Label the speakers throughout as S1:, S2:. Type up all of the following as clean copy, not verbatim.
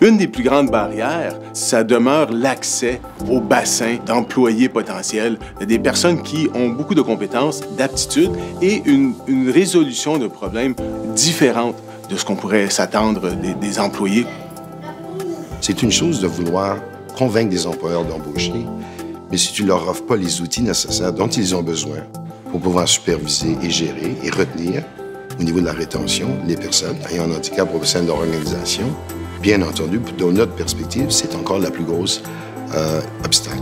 S1: Une des plus grandes barrières, ça demeure l'accès au bassin d'employés potentiels, des personnes qui ont beaucoup de compétences, d'aptitudes et une résolution de problèmes différente de ce qu'on pourrait s'attendre des employés.
S2: C'est une chose de vouloir convaincre des employeurs d'embaucher, mais si tu ne leur offres pas les outils nécessaires dont ils ont besoin pour pouvoir superviser et gérer et retenir, au niveau de la rétention, les personnes ayant un handicap au sein de leur organisation, bien entendu, de notre perspective, c'est encore la plus grosse obstacle.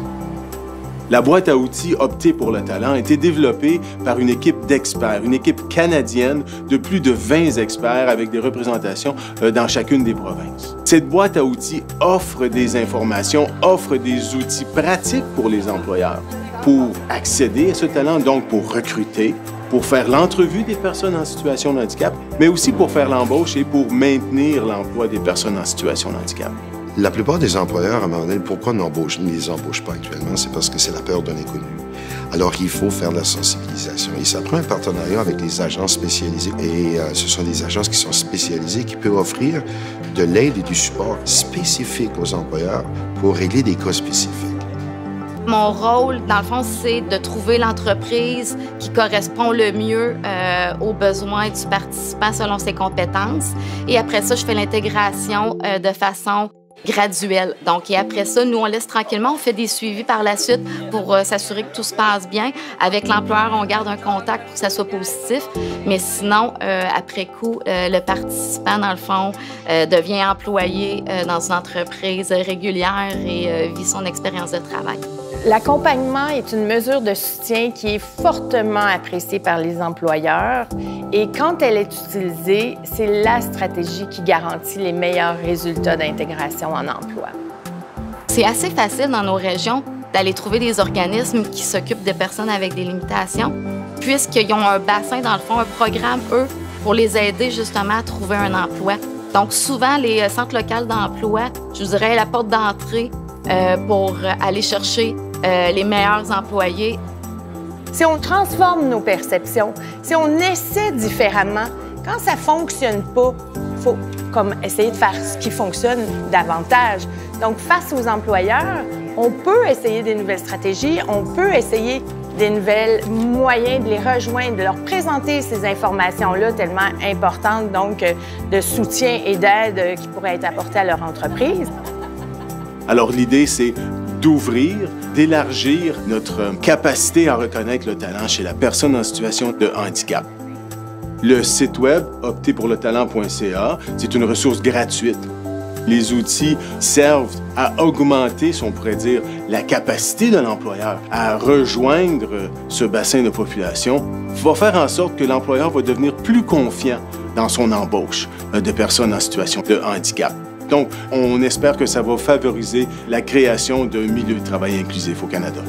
S1: La boîte à outils Opter pour le talent a été développée par une équipe d'experts, une équipe canadienne de plus de 20 experts avec des représentations dans chacune des provinces. Cette boîte à outils offre des informations, offre des outils pratiques pour les employeurs pour accéder à ce talent, donc pour recruter, pour faire l'entrevue des personnes en situation de handicap, mais aussi pour faire l'embauche et pour maintenir l'emploi des personnes en situation de handicap.
S2: La plupart des employeurs, à un moment donné, pourquoi ne les embauchent pas actuellement? C'est parce que c'est la peur d'un inconnu. Alors, il faut faire de la sensibilisation. Et ça prend un partenariat avec les agences spécialisées. Et ce sont des agences qui sont spécialisées, qui peuvent offrir de l'aide et du support spécifique aux employeurs pour régler des cas spécifiques.
S3: Mon rôle, dans le fond, c'est de trouver l'entreprise qui correspond le mieux aux besoins du participant selon ses compétences. Et après ça, je fais l'intégration de façon graduelle. Donc, et après ça, nous, on laisse tranquillement, on fait des suivis par la suite pour s'assurer que tout se passe bien. Avec l'employeur, on garde un contact pour que ça soit positif. Mais sinon, après coup, le participant, dans le fond, devient employé dans une entreprise régulière et vit son expérience de travail.
S4: L'accompagnement est une mesure de soutien qui est fortement appréciée par les employeurs et quand elle est utilisée, c'est la stratégie qui garantit les meilleurs résultats d'intégration en emploi.
S3: C'est assez facile dans nos régions d'aller trouver des organismes qui s'occupent de personnes avec des limitations, puisqu'ils ont un bassin, dans le fond, un programme, eux, pour les aider justement à trouver un emploi. Donc souvent, les centres locaux d'emploi, je vous dirais, la porte d'entrée pour aller chercher les meilleurs employés.
S4: Si on transforme nos perceptions, si on essaie différemment, quand ça ne fonctionne pas, il faut essayer de faire ce qui fonctionne davantage. Donc, face aux employeurs, on peut essayer des nouvelles stratégies, on peut essayer des nouvelles moyens de les rejoindre, de leur présenter ces informations-là tellement importantes, donc de soutien et d'aide qui pourraient être apportées à leur entreprise.
S1: Alors, l'idée, c'est d'ouvrir, d'élargir notre capacité à reconnaître le talent chez la personne en situation de handicap. Le site web opterpourletalent.ca, c'est une ressource gratuite. Les outils servent à augmenter, si on pourrait dire, la capacité de l'employeur à rejoindre ce bassin de population, va faire en sorte que l'employeur va devenir plus confiant dans son embauche de personnes en situation de handicap. Donc, on espère que ça va favoriser la création d'un milieu de travail inclusif au Canada.